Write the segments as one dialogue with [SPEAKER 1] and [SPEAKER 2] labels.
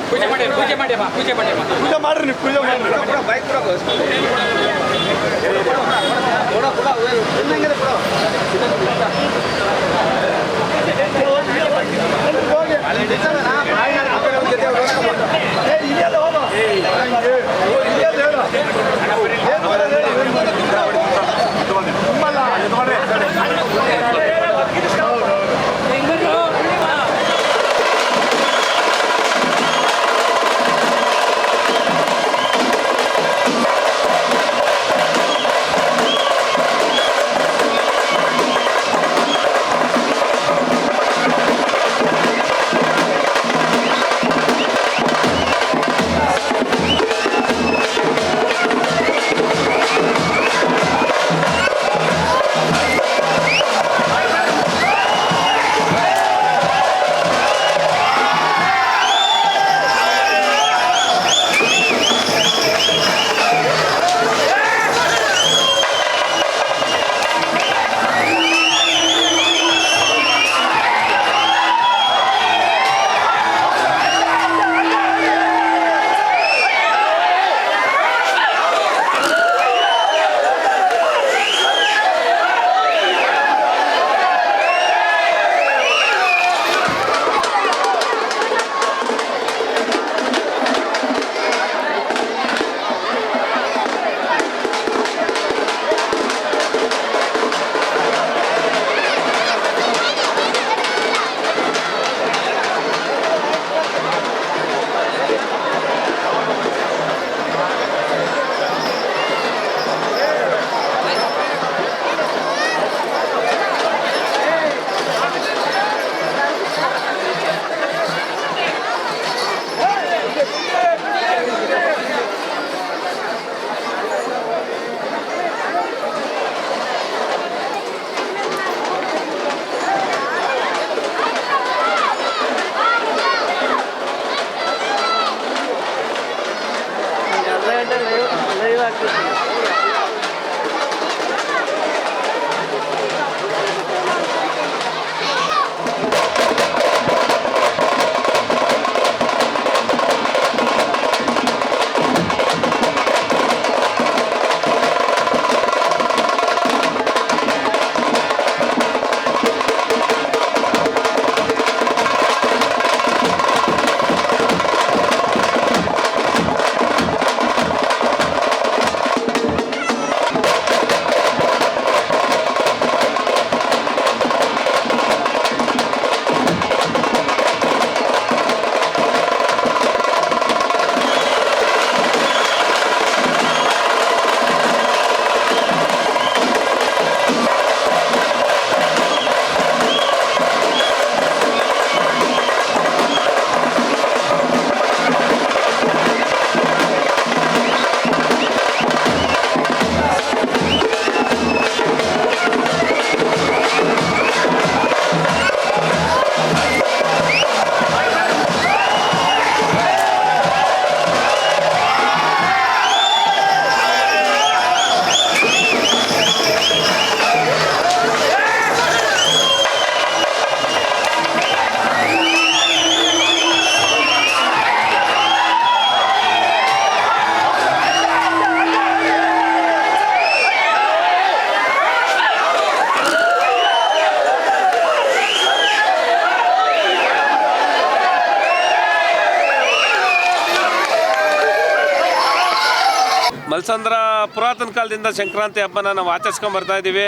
[SPEAKER 1] ಪೂಜೆ ಮಾಡಿ ಪೂಜೆ ಮಾಡಿ ಪೂಜೆ ಮಾಡಿ ಪೂಜೆ ಮಾಡ್ರಿ ಪೂಜೆ ಮಾಡ್ರಿ ಬೈಕ್ ಕೂಡ
[SPEAKER 2] ಮಲ್ಸಂದ್ರ ಪುರಾತನ ಕಾಲದಿಂದ ಸಂಕ್ರಾಂತಿ ಹಬ್ಬನ ನಾವು ಆಚರಿಸ್ಕೊಂಡು ಬರ್ತಾ ಇದ್ದೀವಿ.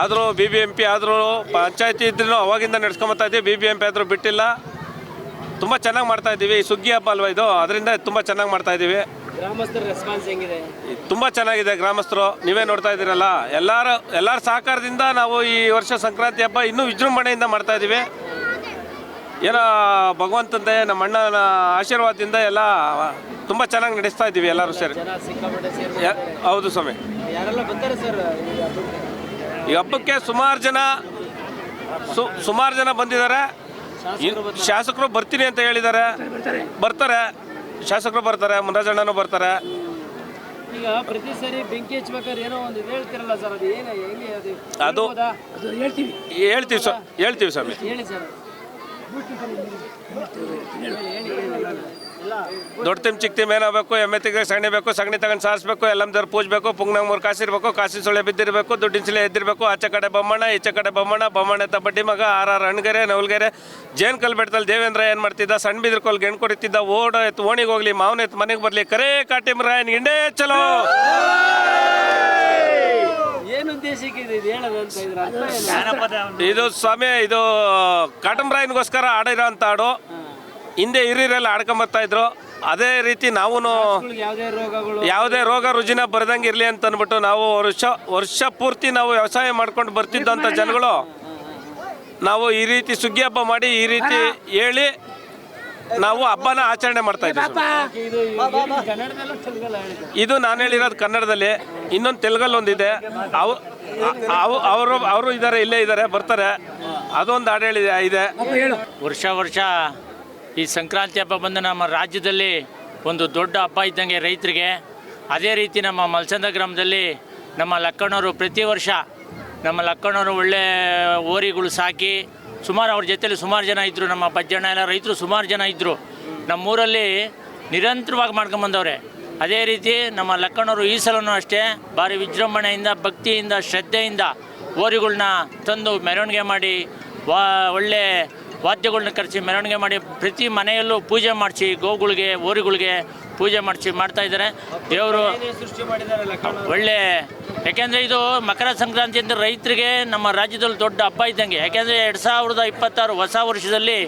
[SPEAKER 2] ಆದರೂ BBMP ಆದರೂ ಪಂಚಾಯತಿ ಇದ್ರೂ ಅವಾಗಿಂದ ನಡ್ಸ್ಕೊಂಬರ್ತಾ ಇದ್ದೀವಿ. BBMP ಆದರೂ ಬಿಟ್ಟಿಲ್ಲ. ತುಂಬ ಚೆನ್ನಾಗಿ ಮಾಡ್ತಾ ಇದ್ದೀವಿ. ಸುಗ್ಗಿ ಹಬ್ಬ ಅಲ್ವಾ ಇದು, ಅದರಿಂದ ತುಂಬ ಚೆನ್ನಾಗಿ ಮಾಡ್ತಾ ಇದ್ದೀವಿ.
[SPEAKER 3] ಗ್ರಾಮಸ್ಥರ ರೆಸ್ಪಾನ್ಸ್ ಹೆಂಗಿದೆ?
[SPEAKER 2] ತುಂಬ ಚೆನ್ನಾಗಿದೆ. ಗ್ರಾಮಸ್ಥರು ನೀವೇ ನೋಡ್ತಾ ಇದ್ದೀರಲ್ಲ, ಎಲ್ಲರ ಸಹಕಾರದಿಂದ ನಾವು ಈ ವರ್ಷ ಸಂಕ್ರಾಂತಿ ಹಬ್ಬ ಇನ್ನೂ ವಿಜೃಂಭಣೆಯಿಂದ ಮಾಡ್ತಾ ಇದ್ದೀವಿ. ಏನೋ ಭಗವಂತಂದೆ ನಮ್ಮ ಅಣ್ಣನ ಆಶೀರ್ವಾದದಿಂದ ಎಲ್ಲ ತುಂಬ ಚೆನ್ನಾಗಿ ನಡೆಸ್ತಾ ಇದ್ದೀವಿ ಎಲ್ಲರೂ ಸೇರಿ. ಹೌದು ಸ್ವಾಮಿ.
[SPEAKER 3] ಯಾರೆಲ್ಲ ಬರ್ತಾರೆ ಸರ್
[SPEAKER 2] ಈ ಹಬ್ಬಕ್ಕೆ? ಸುಮಾರು ಜನ ಬಂದಿದ್ದಾರೆ. ಶಾಸಕರು ಬರ್ತೀನಿ ಅಂತ ಹೇಳಿದ್ದಾರೆ. ಬರ್ತಾರೆ, ಶಾಸಕರು ಬರ್ತಾರೆ, ಮುನರಾಜಣ್ಣನೂ ಬರ್ತಾರೆ.
[SPEAKER 3] ಈಗ ಪ್ರತಿ ಸರಿ ಬೆಂಕಿ ಹಚ್ಬೇಕಾದ್ರೆ ಏನೋ ಒಂದು ಹೇಳ್ತಿರಲ್ಲ ಸರ್, ಅದು ಏನು ಹೆಂಗೆ
[SPEAKER 2] ಅದು
[SPEAKER 3] ಹೇಳ್ಬೋದಾ?
[SPEAKER 2] ಹೇಳ್ತೀವಿ ಸ್ವಾಮಿ.
[SPEAKER 3] ಹೇಳಿ ಸರ್.
[SPEAKER 2] ದೊಡ್ಡ ತಿಮ್ ಚಿಕ್ಕ ತಿಮ್ ಏನಾಗಬೇಕು, ಎಮ್ಮೆ ತೆಗೆ ಸಗಣಿ ಬೇಕು, ಸಗಣಿ ತಗೊಂಡು ಸಾರಿಸ್ಬೇಕು, ಎಲ್ಲಮ್ದವ್ರು ಪೂಜಬೇಕು, ಪುಂಗ್ನಾಗ 3 ಕಾಸಿರ್ಬೇಕು, ಕಾಸಿ ಸೊಳ್ಳೆ ಬಿದ್ದಿರಬೇಕು, ದುಡ್ಡಿನ ಸಿಲೆ ಎದ್ದಿರಬೇಕು, ಆಚೆ ಕಡೆ ಬೊಮ್ಮಣ್ಣ ಈಚೆ ಕಡೆ ಬೊಮ್ಮಣ್ಣ ತ ಬಡ್ಡಿ ಮಗ, ಆರ್ ಹಣ್ಗೆರೆ ನವಲ್ಗೆರೆ ಜೇನ್ ಕಲ್ ಬೆಟ್ಟದಲ್ಲಿ ದೇವೇಂದ್ರ ಏನು ಮಾಡ್ತಿದ್ದ, ಸಣ್ಣ ಬಿದ್ರಕೋಲ್ ಗೆಣ್ ಕೊಡ್ತಿದ್ದ, ಓಡ ಎತ್ತು ಓಣಿಗೆ ಹೋಗ್ಲಿ, ಮಾವನ ಎತ್ತು ಮನೆಗೆ ಬರಲಿ, ಕರೇ ಕಾಟಿಮ್ರಾಯನ್ ಗಿಂಡೇ ಚಲೋ.
[SPEAKER 3] ಏನು ಉದ್ದೇಶಕ್ಕೆ ಇದು ಹೇಳೋದು ಅಂತ ಇದ್ರ ಅರ್ಥ ಏನು?
[SPEAKER 2] ಇದು ಸ್ವಾಮಿ, ಇದು ಕಾಟಮ್ರಾಯನ್ಗೋಸ್ಕರ ಆಡಿರೋ ಅಂತ ಹಾಡು. ಹಿಂದೆ ಹಿರಿಯರೆಲ್ಲ ಆಡ್ಕೊಂಬರ್ತಾ ಇದ್ರು. ಅದೇ ರೀತಿ ನಾವು ಯಾವುದೇ ರೋಗ ರುಜಿನ ಬರದಂಗೆ ಇರಲಿ ಅಂತ ಅಂದ್ಬಿಟ್ಟು ನಾವು ವರ್ಷ ಪೂರ್ತಿ ನಾವು ವ್ಯವಸಾಯ ಮಾಡ್ಕೊಂಡು ಬರ್ತಿದ್ದಂಥ ಜನಗಳು ನಾವು ಈ ರೀತಿ ಸುಗ್ಗಿ ಹಬ್ಬ ಮಾಡಿ ಈ ರೀತಿ ಹೇಳಿ ನಾವು ಹಬ್ಬನ ಆಚರಣೆ ಮಾಡ್ತಾ ಇದ್ದೀವಿ.
[SPEAKER 3] ಇದು ಕನ್ನಡದಲ್ಲ ತೆಲುಗಲ್ಲ ಹೇಳಿದ್ದು?
[SPEAKER 2] ಇದು ನಾನು ಹೇಳಿರೋದು ಕನ್ನಡದಲ್ಲಿ, ಇನ್ನೊಂದು ತೆಲುಗಲ್ಲಿ ಒಂದಿದೆ. ಅವರು ಇದ್ದಾರೆ, ಇಲ್ಲೇ ಇದ್ದಾರೆ, ಬರ್ತಾರೆ. ಅದೊಂದು ಹಾಡು ಹೇಳಿದೆ ಇದೆ.
[SPEAKER 4] ವರ್ಷ ಈ ಸಂಕ್ರಾಂತಿ ಹಬ್ಬ ಬಂದು ನಮ್ಮ ರಾಜ್ಯದಲ್ಲಿ ಒಂದು ದೊಡ್ಡ ಹಬ್ಬ ಇದ್ದಂಗೆ ರೈತರಿಗೆ. ಅದೇ ರೀತಿ ನಮ್ಮ ಮಲ್ಸಂದ್ರ ಗ್ರಾಮದಲ್ಲಿ ನಮ್ಮ ಲಕ್ಕಣ್ಣವರು ಪ್ರತಿ ವರ್ಷ ನಮ್ಮ ಲಕ್ಕಣ್ಣವರು ಒಳ್ಳೆ ಓರಿಗಳು ಸಾಕಿ ಸುಮಾರು ಅವ್ರ ಜೊತೆಲಿ ಸುಮಾರು ಜನ ಇದ್ದರು. ನಮ್ಮ ಬಜ್ಜಣ್ಣ ಎಲ್ಲ ರೈತರು ಸುಮಾರು ಜನ ಇದ್ದರು. ನಮ್ಮೂರಲ್ಲಿ ನಿರಂತರವಾಗಿ ಮಾಡ್ಕೊಂಬಂದವ್ರೆ. ಅದೇ ರೀತಿ ನಮ್ಮ ಲಕ್ಕಣ್ಣವರು ಈ ಸಲನೂ ಅಷ್ಟೇ ಭಾರಿ ವಿಜೃಂಭಣೆಯಿಂದ, ಭಕ್ತಿಯಿಂದ, ಶ್ರದ್ಧೆಯಿಂದ ಓರಿಗಳನ್ನ ತಂದು ಮೆರವಣಿಗೆ ಮಾಡಿ, ಒಳ್ಳೆ ವಾದ್ಯಗಳನ್ನ ಕರೆಸಿ ಮೆರವಣಿಗೆ ಮಾಡಿ ಪ್ರತಿ ಮನೆಯಲ್ಲೂ ಪೂಜೆ ಮಾಡಿಸಿ, ಗೋವುಗಳಿಗೆ ಓರಿಗಳಿಗೆ ಪೂಜೆ ಮಾಡಿಸಿ ಮಾಡ್ತಾಯಿದ್ದಾರೆ. ದೇವರು
[SPEAKER 3] ಸೃಷ್ಟಿ ಮಾಡಿದಾರಲ್ಲ
[SPEAKER 4] ಒಳ್ಳೆ, ಯಾಕೆಂದರೆ ಇದು ಮಕರ ಸಂಕ್ರಾಂತಿ ಅಂದರೆ ರೈತರಿಗೆ ನಮ್ಮ ರಾಜ್ಯದಲ್ಲಿ ದೊಡ್ಡ ಹಬ್ಬ ಇದ್ದಂಗೆ. ಯಾಕೆಂದರೆ 2026 ಹೊಸ ವರ್ಷದಲ್ಲಿ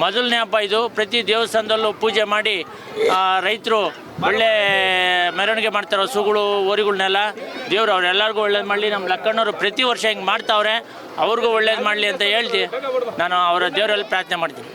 [SPEAKER 4] ಮೊದಲನೇ ಹಬ್ಬ ಇದು. ಪ್ರತಿ ದೇವಸ್ಥಾನದಲ್ಲೂ ಪೂಜೆ ಮಾಡಿ ರೈತರು ಒಳ್ಳೆ ಮೆರವಣಿಗೆ ಮಾಡ್ತಾರೆ. ಹಸುಗಳು ಓರಿಗಳನ್ನೆಲ್ಲ ದೇವರು ಅವರೆಲ್ಲರಿಗೂ ಒಳ್ಳೇದು ಮಾಡಲಿ. ನಮ್ಮ ಲಕ್ಕಣ್ಣವರು ಪ್ರತಿ ವರ್ಷ ಹಿಂಗೆ ಮಾಡ್ತಾವ್ರೆ, ಅವ್ರಿಗೂ ಒಳ್ಳೇದು ಮಾಡಲಿ ಅಂತ ಹೇಳ್ತಿ ನಾನು ಅವರ ದೇವರಲ್ಲಿ ಪ್ರಾರ್ಥನೆ ಮಾಡ್ತೀನಿ.